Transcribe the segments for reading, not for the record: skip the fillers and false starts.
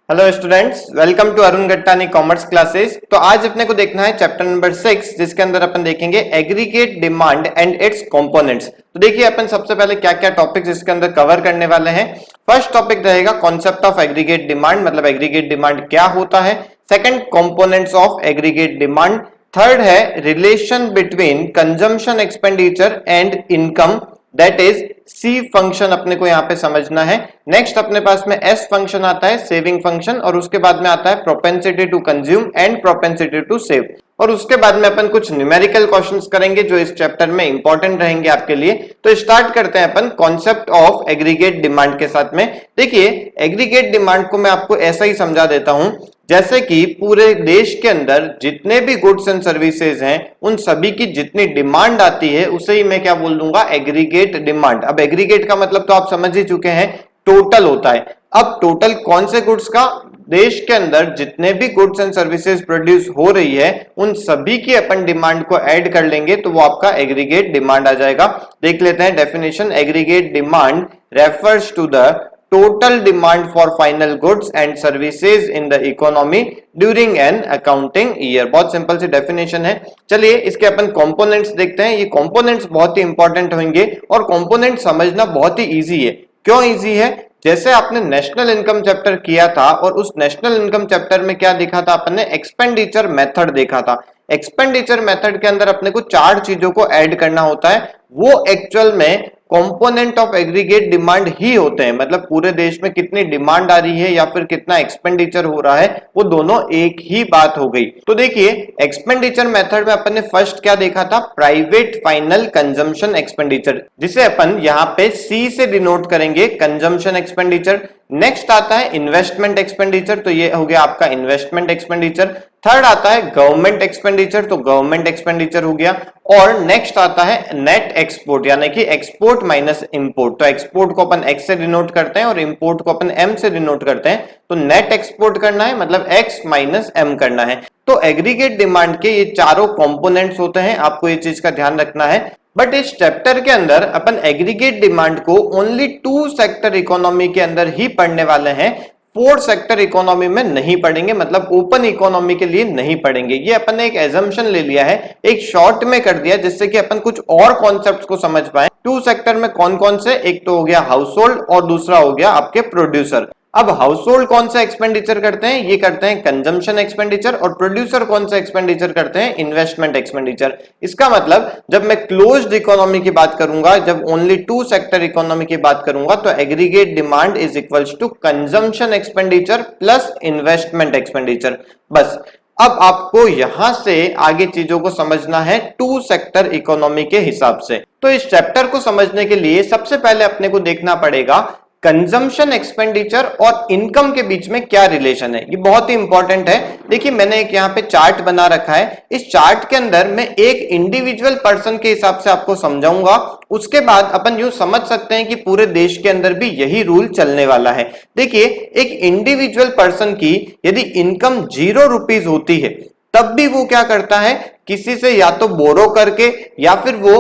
Hello students, welcome to Arun Gattani commerce classes. तो आज अपने को देखना है चैप्टर नंबर 6, जिसके अंदर अपन देखेंगे aggregate demand and it's components. तो देखिए अपन सबसे पहले क्या क्या टॉपिक्स इसके अंदर कवर करने वाले हैं। फर्स्ट टॉपिक रहेगा कॉन्सेप्ट ऑफ एग्रीगेट डिमांड, मतलब एग्रीगेट डिमांड क्या होता है। Second, components of aggregate demand. Third है relation between consumption expenditure and income, that is C function अपने को यहां पे समझना है। नेक्स्ट अपने पास में एस फंक्शन आता है, सेविंग फंक्शन, और उसके बाद में आता है propensity to consume and propensity to save. और उसके बाद में अपन कुछ न्यूमेरिकल क्वेश्चंस करेंगे जो इस चैप्टर में इंपॉर्टेंट रहेंगे आपके लिए। तो स्टार्ट करते हैं अपन कॉन्सेप्ट ऑफ एग्रीगेट डिमांड के साथ में। देखिए एग्रीगेट डिमांड को मैं आपको ऐसा ही समझा देता हूं जैसे कि पूरे देश के अंदर जितने भी गुड्स एंड सर्विसेज हैं उन सभी की जितनी डिमांड आती है उसे ही मैं क्या बोल दूंगा, एग्रीगेट डिमांड। अब एग्रीगेट का मतलब तो आप समझ ही चुके हैं, टोटल होता है। अब टोटल कौन से गुड्स का, देश के अंदर जितने भी गुड्स एंड सर्विसेज प्रोड्यूस हो रही है उन सभी की अपन डिमांड को ऐड कर लेंगे तो वो आपका एग्रीगेट डिमांड आ जाएगा। देख लेते हैं definition. Aggregate demand refers to the total demand for final goods and services in the economy during an accounting year। बहुत सिंपल सी डेफिनेशन है। चलिए इसके अपन कंपोनेंट्स देखते हैं। ये कंपोनेंट्स बहुत ही इंपॉर्टेंट होंगे और कंपोनेंट समझना बहुत ही इजी है। क्यों इजी है? जैसे आपने नेशनल इनकम चैप्टर किया था और उस नेशनल इनकम चैप्टर में क्या देखा था अपन ने, एक्सपेंडिचर मेथड देखा था। एक्सपेंडिचर मेथड के अंदर अपने को 4 चीजों को ऐड करना होता है, वो एक्चुअल में कंपोनेंट ऑफ एग्रीगेट डिमांड ही होते हैं। मतलब पूरे देश में कितनी डिमांड आ रही है या फिर कितना एक्सपेंडिचर हो रहा है, वो दोनों एक ही बात हो गई। तो देखिए एक्सपेंडिचर मेथड में अपन ने फर्स्ट क्या देखा था, प्राइवेट फाइनल कंजम्पशन एक्सपेंडिचर, जिसे अपन यहाँ पे सी से डिनोट करेंगे, कंजम्पशन एक्सपेंडिचर। नेक्स्ट आता है इन्वेस्टमेंट एक्सपेंडिचर, तो ये हो गया आपका इन्वेस्टमेंट एक्सपेंडिचर। थर्ड आता है गवर्नमेंट एक्सपेंडिचर, तो गवर्नमेंट एक्सपेंडिचर हो गया। और नेक्स्ट आता है नेट एक्सपोर्ट, यानी कि एक्सपोर्ट माइनस इंपोर्ट। तो एक्सपोर्ट को अपन एक्स से डिनोट करते हैं और इंपोर्ट को अपन एम से डिनोट करते हैं। तो नेट एक्सपोर्ट करना है मतलब एक्स माइनस एम करना है। तो एग्रीगेट डिमांड के ये चारों कंपोनेंट्स होते हैं, आपको ये चीज का ध्यान रखना है। बट इस चैप्टर के अंदर अपन एग्रीगेट डिमांड को ओनली 2 सेक्टर इकोनॉमी के अंदर ही पढ़ने वाले हैं, 4 सेक्टर इकोनॉमी में नहीं पढ़ेंगे, मतलब ओपन इकोनॉमी के लिए नहीं पढ़ेंगे। ये अपन ने एक एजम्पशन ले लिया है, एक शॉर्ट में कर दिया जिससे कि अपन कुछ और कॉन्सेप्ट्स को समझ पाए। 2 सेक्टर में कौन कौन से, एक तो हो गया हाउस होल्ड और दूसरा हो गया आपके प्रोड्यूसर। अब हाउस होल्ड कौन सा एक्सपेंडिचर करते हैं, ये करते हैं कंजम्पशन एक्सपेंडिचर, और प्रोड्यूसर कौन सा एक्सपेंडिचर करते हैं, इन्वेस्टमेंट एक्सपेंडिचर। इसका मतलब जब मैं क्लोज्ड इकोनॉमी की बात करूंगा, जब ओनली 2 सेक्टर इकोनॉमी की बात करूंगा, तो aggregate demand is equals to consumption expenditure plus investment expenditure. बस अब आपको यहां से आगे चीजों को समझना है 2 सेक्टर इकोनॉमी के हिसाब से। तो इस चैप्टर को समझने के लिए सबसे पहले अपने को देखना पड़ेगा कंजम्पशन एक्सपेंडिचर और इनकम के बीच में क्या रिलेशन है। ये बहुत ही इंपॉर्टेंट है। देखिए मैंने एक यहाँ पे चार्ट बना रखा है, इस चार्ट के अंदर मैं एक इंडिविजुअल पर्सन के हिसाब से आपको समझाऊंगा, उसके बाद अपन यूं समझ सकते हैं कि पूरे देश के अंदर भी यही रूल चलने वाला है। देखिए एक इंडिविजुअल पर्सन की यदि इनकम 0 रुपीज होती है तब भी वो क्या करता है, किसी से या तो बोरो करके या फिर वो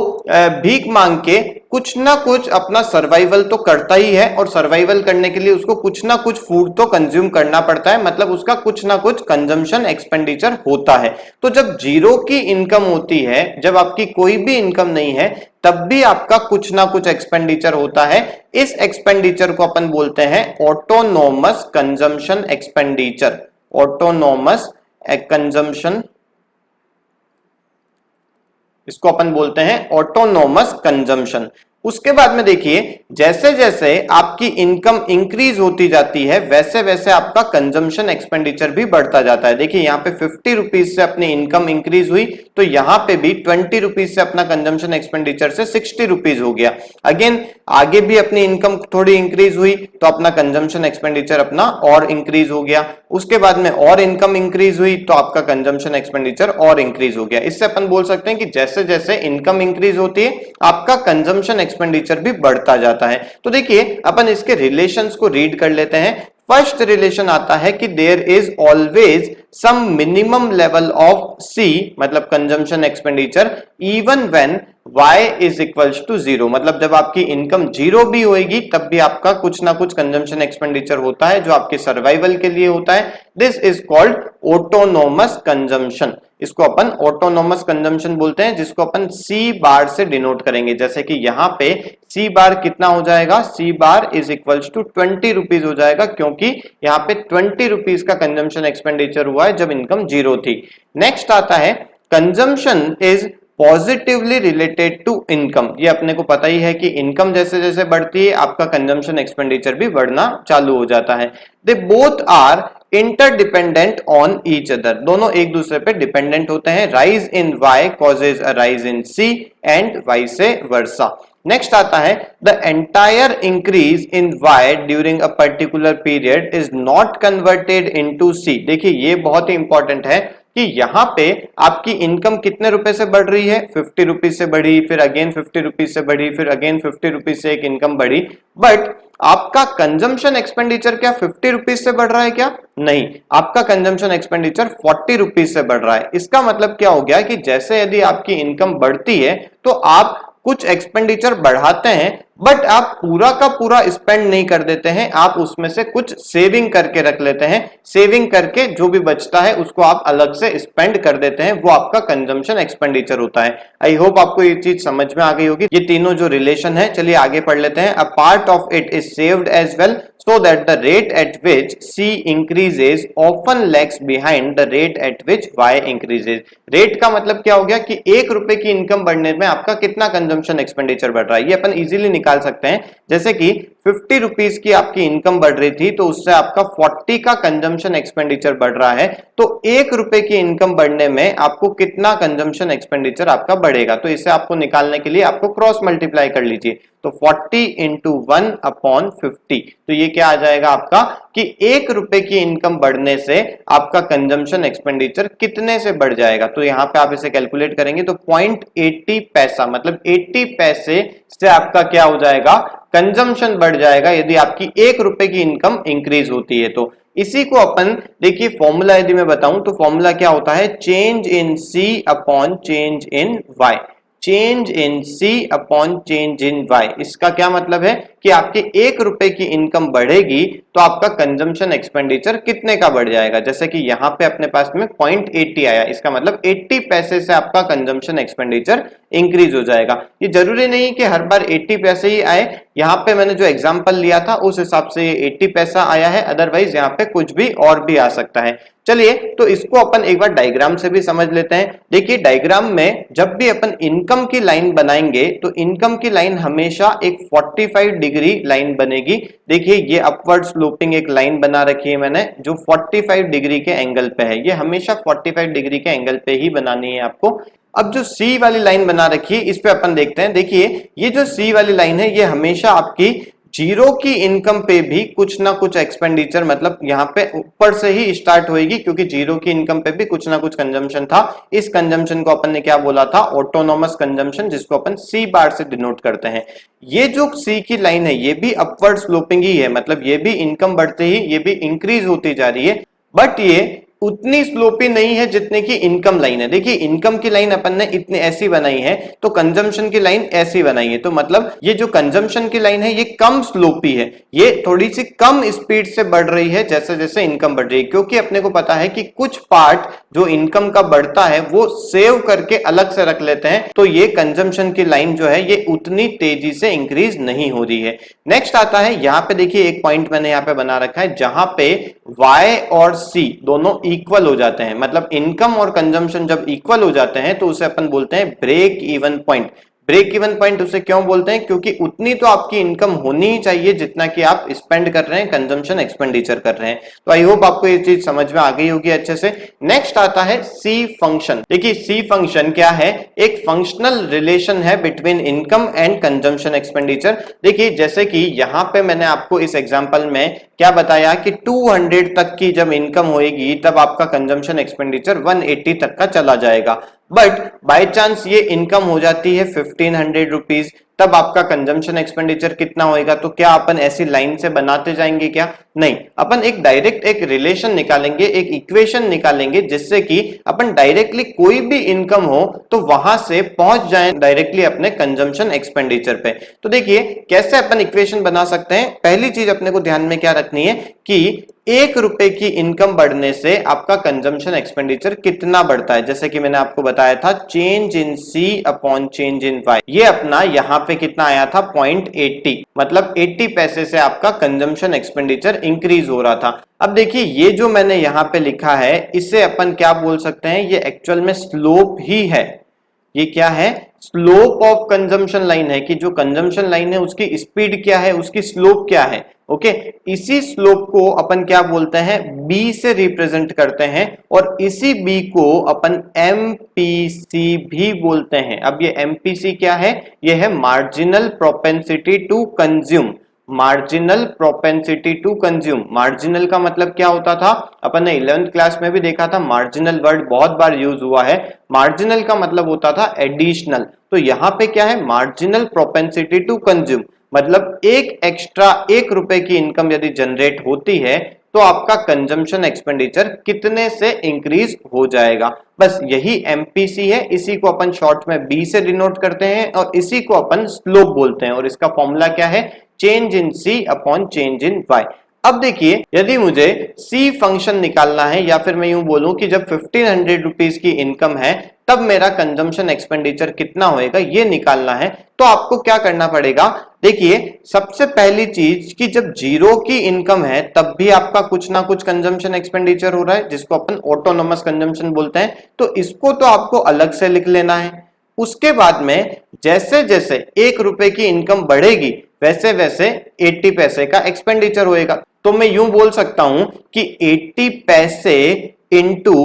भीख मांग के कुछ ना कुछ अपना सर्वाइवल तो करता ही है, और सर्वाइवल करने के लिए उसको कुछ ना कुछ फूड तो कंज्यूम करना पड़ता है, मतलब उसका कुछ ना कुछ कंजम्पशन एक्सपेंडिचर होता है। तो जब 0 की इनकम होती है, जब आपकी कोई भी इनकम नहीं है, तब भी आपका कुछ ना कुछ एक्सपेंडिचर होता है। इस एक्सपेंडिचर को अपन बोलते हैं autonomous consumption expenditure, autonomous consumption, इसको अपन बोलते हैं ऑटोनोमस कंजम्पशन। उसके बाद में देखिए जैसे जैसे आपकी इनकम इंक्रीज होती जाती है वैसे वैसे आपका कंजम्पशन एक्सपेंडिचर भी बढ़ता जाता है। देखिए यहाँ पे 50 रुपीज से अपनी इनकम इंक्रीज हुई तो यहाँ पे भी 20 रुपीज से अपना कंजम्पशन एक्सपेंडिचर से 60 रुपीज हो गया। अगेन आगे भी अपनी इनकम थोड़ी इंक्रीज हुई तो अपना कंजम्पशन एक्सपेंडिचर अपना और इंक्रीज हो गया। उसके बाद में और इनकम इंक्रीज हुई तो आपका कंजम्पशन एक्सपेंडिचर और इंक्रीज हो गया। इससे अपन बोल सकते हैं कि जैसे जैसे इनकम इंक्रीज होती है आपका कंजम्पशन एक्सपेंडिचर भी बढ़ता जाता है। तो देखिए अपन इसके रिलेशंस को रीड कर लेते हैं। फर्स्ट रिलेशन आता है कि there is always some minimum level of C, मतलब consumption expenditure, even when y is equals to 0, मतलब जब आपकी इनकम 0 भी होगी तब भी आपका कुछ ना कुछ कंजम्पशन एक्सपेंडिचर होता है जो आपके सर्वाइवल के लिए होता है। This is called autonomous consumption. इसको अपन ऑटोनोमस कंजम्पशन बोलते हैं, जिसको अपन सी बार से डिनोट करेंगे। जैसे कि यहां पे सी बार कितना हो जाएगा, C bar is equals to 20 rupees हो जाएगा, क्योंकि यहाँ पे 20 रुपीज का कंजम्पशन एक्सपेंडिचर हुआ है जब इनकम 0 थी। नेक्स्ट आता है consumption is positively related to income. ये अपने को पता ही है कि इनकम जैसे जैसे बढ़ती है आपका कंजम्पशन एक्सपेंडिचर भी बढ़ना चालू हो जाता है। They both are interdependent on each other, दोनों एक दूसरे पे डिपेंडेंट होते हैं। Rise in y causes a rise in c and vice versa। Next आता है the entire increase in y during a particular period is not converted into c। देखिए ये बहुत ही इंपॉर्टेंट है कि यहां पे आपकी इनकम कितने रुपए से बढ़ रही है, 50 रुपीज से बढ़ी, फिर अगेन 50 रुपीज से बढ़ी, फिर अगेन 50 रुपीज से एक इनकम बढ़ी, बट आपका कंजम्पशन एक्सपेंडिचर क्या 50 रुपीज से बढ़ रहा है क्या? नहीं, आपका कंजम्पशन एक्सपेंडिचर 40 रुपीज से बढ़ रहा है। इसका मतलब क्या हो गया कि जैसे यदि आपकी इनकम बढ़ती है तो आप कुछ एक्सपेंडिचर बढ़ाते हैं, बट आप पूरा का पूरा स्पेंड नहीं कर देते हैं, आप उसमें से कुछ सेविंग करके रख लेते हैं। सेविंग करके जो भी बचता है उसको आप अलग से स्पेंड कर देते हैं, वो आपका कंजम्पशन एक्सपेंडिचर होता है। आई होप आपको ये चीज समझ में आ गई होगी। ये तीनों जो रिलेशन है, चलिए आगे पढ़ लेते हैं। A part of it is saved as well so that the rate at which C increases often lags behind the rate at which Y increases। Rate का मतलब क्या हो गया कि 1 रुपए की इनकम बढ़ने में आपका कितना कंजम्पशन एक्सपेंडिचर बढ़ रहा है, ये अपन इजीली निकाल सकते हैं। जैसे कि 50 रुपीज की आपकी इनकम बढ़ रही थी तो उससे आपका 40 का कंजम्पशन एक्सपेंडिचर बढ़ रहा है, तो 1 रुपए की इनकम बढ़ने में आपको कितना कंजम्पशन एक्सपेंडिचर आपका बढ़ेगा। तो इसे आपको निकालने के लिए आपको क्रॉस मल्टीप्लाई कर लीजिए, तो 40 इंटू 1 अपॉन 50, तो ये क्या आ जाएगा आपका कि 1 रुपए की इनकम बढ़ने से आपका कंजम्पशन एक्सपेंडिचर कितने से बढ़ जाएगा। तो यहां पे आप इसे कैलकुलेट करेंगे तो 0.80 पैसा, मतलब 80 पैसे से आपका क्या हो जाएगा, कंजम्पशन बढ़ जाएगा यदि आपकी 1 रुपए की इनकम इंक्रीज होती है। तो इसी को अपन देखिए फॉर्मूला यदि मैं बताऊं तो फॉर्मूला क्या होता है, change in C upon change in Y. Change in C upon change in Y, इसका क्या मतलब है कि आपके 1 रुपए की इनकम बढ़ेगी तो आपका कंजम्पशन एक्सपेंडिचर कितने का बढ़ जाएगा। जैसे कि यहां पे अपने पास में 0.80 आया, इसका मतलब 80 पैसे से आपका कंजम्पशन एक्सपेंडिचर इंक्रीज हो जाएगा। ये जरूरी नहीं कि हर बार 80 पैसे ही आए, यहां पे मैंने जो एग्जांपल लिया था उस हिसाब से 80 पैसा आया है, अदरवाइज यहां पे कुछ भी और भी आ सकता है। चलिए तो इसको अपन एक बार डायग्राम से भी समझ लेते हैं। देखिए डायग्राम में जब भी अपन इनकम की लाइन बनाएंगे तो इनकम की लाइन हमेशा एक 45 डिग्री लाइन बनेगी। देखिए ये अपवर्ड स्लोपिंग एक लाइन बना रखी है मैंने जो 45 डिग्री के एंगल पे है, ये हमेशा 45 डिग्री के एंगल पे ही बनानी है आपको। अब जो सी वाली लाइन बना रखी है इस पे अपन देखते हैं। देखिए ये जो सी वाली लाइन है ये हमेशा आपकी 0 की इनकम पे भी कुछ ना कुछ एक्सपेंडिचर, मतलब यहाँ पे ऊपर से ही स्टार्ट होएगी, क्योंकि 0 की इनकम पे भी कुछ ना कुछ कंजम्पशन था। इस कंजम्पशन को अपन ने क्या बोला था, ऑटोनोमस कंजम्पशन, जिसको अपन सी बार से डिनोट करते हैं। ये जो सी की लाइन है ये भी अपवर्ड स्लोपिंग ही है, मतलब ये भी इनकम बढ़ते ही ये भी इंक्रीज होती जा रही है, बट ये उतनी स्लोपी नहीं है जितने की इनकम लाइन है। देखिए इनकम की लाइन अपन ने इतनी ऐसी बनाई है तो कंजम्पशन की लाइन ऐसी बनाई है, तो मतलब ये जो कंजम्पशन की लाइन है ये कम स्लोपी है, ये थोड़ी सी कम स्पीड से बढ़ रही है जैसे जैसे इनकम बढ़ रही है, क्योंकि अपने को पता है कि कुछ पार्ट जो इनकम का बढ़ता है वो सेव करके अलग से रख लेते हैं, तो ये कंजम्पशन की लाइन जो है ये उतनी तेजी से इंक्रीज नहीं हो रही है। नेक्स्ट आता है यहाँ पे, देखिए एक पॉइंट मैंने यहाँ पे बना रखा है जहां पे Y और C दोनों इक्वल हो जाते हैं, मतलब इनकम और कंजम्पशन जब इक्वल हो जाते हैं तो उसे अपन बोलते हैं break even point. Break even point उसे क्यों बोलते हैं, क्योंकि उतनी तो आपकी इनकम होनी ही चाहिए जितना कि आप स्पेंड कर रहे हैं, कंजम्पशन एक्सपेंडिचर कर रहे हैं। तो आई होप आपको ये चीज समझ में आ गई होगी अच्छे से। नेक्स्ट आता है सी फंक्शन। देखिए सी फंक्शन क्या है, एक फंक्शनल रिलेशन है between income and consumption expenditure. देखिए जैसे कि यहां पे मैंने आपको इस एग्जांपल में क्या बताया कि 200 तक की जब इनकम होएगी तब आपका कंजम्पशन एक्सपेंडिचर 180 तक का चला जाएगा, बट बाय चांस ये इनकम हो जाती है 1500 रुपीज, तब आपका कंजम्पशन एक्सपेंडिचर कितना होएगा। तो क्या अपन ऐसी लाइन से बनाते जाएंगे क्या? नहीं, अपन एक डायरेक्ट एक रिलेशन निकालेंगे, एक इक्वेशन निकालेंगे, जिससे कि अपन डायरेक्टली कोई भी इनकम हो तो वहां से पहुंच जाएं डायरेक्टली अपने कंजम्पशन एक्सपेंडिचर पे। तो देखिए कैसे अपन इक्वेशन बना सकते हैं। पहली चीज अपने को ध्यान में क्या रखनी है कि 1 रुपए की इनकम बढ़ने से आपका कंजम्पशन एक्सपेंडिचर कितना बढ़ता है। जैसे कि मैंने आपको बताया था change in C upon change in Y, ये अपना यहां पे कितना आया था 0.80, मतलब 80 पैसे से आपका कंजम्पशन एक्सपेंडिचर इंक्रीज हो रहा था। अब देखिए ये जो मैंने यहां पे लिखा है इसे अपन क्या बोल सकते हैं, ये एक्चुअल में स्लोप ही है। ये क्या है? स्लोप ऑफ कंजम्पशन लाइन है, कि जो कंजम्पशन लाइन है उसकी स्पीड क्या है, उसकी स्लोप क्या है। ओके, इसी स्लोप को अपन क्या बोलते हैं, बी से रिप्रेजेंट करते हैं, और इसी बी को अपन एमपीसी भी बोलते हैं। अब ये एमपीसी क्या है? ये है marginal propensity to consume. Marginal propensity to consume, marginal का मतलब क्या होता था, अपन ने 11th क्लास में भी देखा था, मार्जिनल वर्ड बहुत बार यूज हुआ है। मार्जिनल का मतलब होता था एडिशनल, तो यहां पे क्या है, मार्जिनल प्रोपेंसिटी टू कंज्यूम, मतलब एक एक्स्ट्रा 1 रुपए की इनकम यदि जनरेट होती है तो आपका कंजम्पशन एक्सपेंडिचर कितने से इंक्रीज हो जाएगा। बस यही एमपीसी है, इसी को अपन शॉर्ट में बी से डिनोट करते हैं और इसी को अपन स्लोप बोलते हैं, और इसका फॉर्मूला क्या है, change in C upon change in Y. अब देखिए यदि मुझे सी फंक्शन निकालना है, या फिर मैं यूं बोलूं कि जब 1500 रुपीज की इनकम है तब मेरा कंजम्पशन एक्सपेंडिचर कितना होएगा ये निकालना है, तो आपको क्या करना पड़ेगा। देखिए सबसे पहली चीज कि जब 0 की इनकम है तब भी आपका कुछ ना कुछ कंजम्पशन एक्सपेंडिचर हो रहा है, जिसको अपन ऑटोनोमस कंजम्पशन बोलते हैं, तो इसको तो आपको अलग से लिख लेना है। उसके बाद में जैसे जैसे 1 रुपए की इनकम बढ़ेगी वैसे वैसे 80 पैसे का एक्सपेंडिचर होएगा। तो मैं यूं बोल सकता हूं कि 80 पैसे इंटू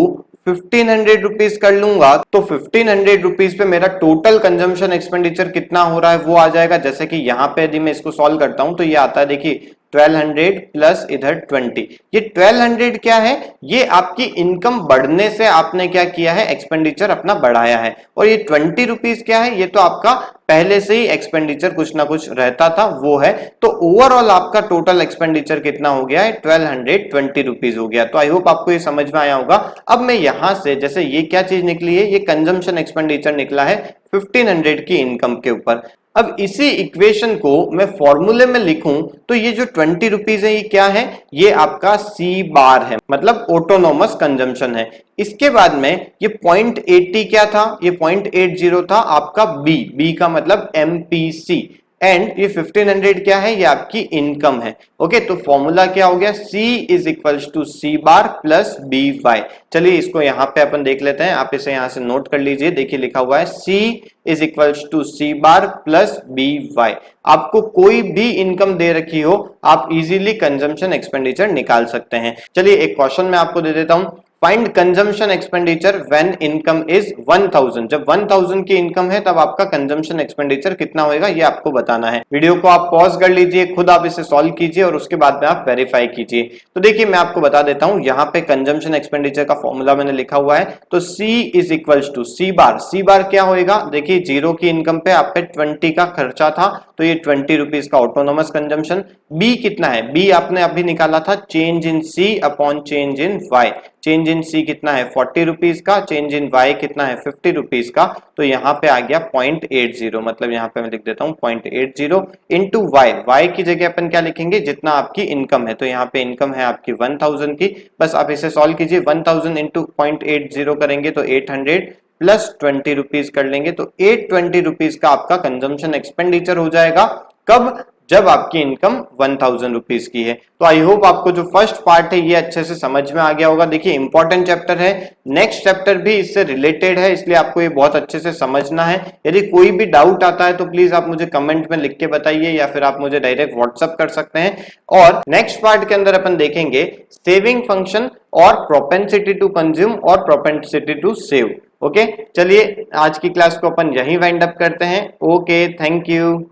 1500 रुपीज कर लूंगा, तो 1500 रुपीज पे मेरा टोटल कंजम्पशन एक्सपेंडिचर कितना हो रहा है वो आ जाएगा। जैसे कि यहां पे यदि मैं इसको सॉल्व करता हूं तो ये आता है, देखिए 1200 प्लस इधर 20। ये 1200 क्या है, ये आपकी इनकम बढ़ने से आपने क्या किया है, एक्सपेंडिचर अपना बढ़ाया है। और ये 20 रुपीज क्या है, ये तो आपका पहले से ही एक्सपेंडिचर कुछ ना कुछ रहता था वो है। तो ओवरऑल आपका टोटल एक्सपेंडिचर कितना हो गया है, 1220 रुपीज हो गया। तो आई होप आपको ये समझ में आया होगा। अब मैं यहां से जैसे ये क्या चीज निकली है, ये कंजम्पशन एक्सपेंडिचर निकला है 1500 की इनकम के ऊपर। अब इसी इक्वेशन को मैं फॉर्मूले में लिखूं तो ये जो 20 रुपीज है ये क्या है, ये आपका सी बार है, मतलब ऑटोनोमस कंजम्पशन है। इसके बाद में ये 0.80 क्या था, ये 0.80 था आपका बी का मतलब एमपीसी, एंड ये 1500 क्या है, ये आपकी इनकम है। ओके, तो फॉर्मूला क्या हो गया, C is equals to C bar plus B Y. चलिए इसको यहां पे अपन देख लेते हैं, आप इसे यहां से नोट कर लीजिए। देखिए लिखा हुआ है C is equals to C bar plus B Y. आपको कोई भी इनकम दे रखी हो आप इजीली कंजम्पशन एक्सपेंडिचर निकाल सकते हैं। चलिए एक क्वेश्चन मैं आपको दे देता हूं, find consumption expenditure when income is 1000। जब 1000 की इनकम है तब आपका कंजम्पशन एक्सपेंडिचर कितना होएगा ये आपको बताना है। वीडियो को आप पॉज कर लीजिए, खुद आप इसे सॉल्व कीजिए और उसके बाद में आप वेरीफाई कीजिए। तो देखिए मैं आपको बता देता हूं, यहाँ पे कंजम्पशन एक्सपेंडिचर का फॉर्मूला मैंने लिखा हुआ है, तो C is equals to C बार। सी बार क्या होएगा, देखिए 0 की इनकम पे आप पे 20 का खर्चा था तो ये 20 रुपीज का ऑटोनोमस कंजम्पशन। बी कितना है, बी आपने अभी निकाला था change in C upon change in Y. Change in C कितना है 40 रुपीज का, चेंज इन वाई कितना है 50 रुपीज का, तो यहाँ पे आ गया 0.80, मतलब यहाँ पे मैं लिख देता हूँ 0.80 इंटू वाई। वाई की जगह अपन क्या लिखेंगे, जितना आपकी इनकम है, तो यहाँ पे इनकम है आपकी 1000 की। बस आप इसे सॉल्व कीजिए, 1000 इंटू 0.80 करेंगे तो 800 प्लस 20 रुपीज कर लेंगे तो 820 रुपीज का आपका कंजम्पशन एक्सपेंडिचर हो जाएगा। कब, जब आपकी इनकम 1000 रुपीज की है। तो आई होप आपको जो फर्स्ट पार्ट है ये अच्छे से समझ में आ गया होगा। देखिए इंपॉर्टेंट चैप्टर है, नेक्स्ट चैप्टर भी इससे रिलेटेड है, इसलिए आपको ये बहुत अच्छे से समझना है। यदि कोई भी डाउट आता है तो प्लीज आप मुझे कमेंट में लिख के बताइए, या फिर आप मुझे डायरेक्ट व्हाट्सअप कर सकते हैं। और नेक्स्ट पार्ट के अंदर अपन देखेंगे सेविंग फंक्शन और प्रोपेंसिटी टू कंज्यूम और प्रोपेंसिटी टू सेव। ओके, चलिए आज की क्लास को अपन यहीं वाइंड अप करते हैं। Okay, thank you.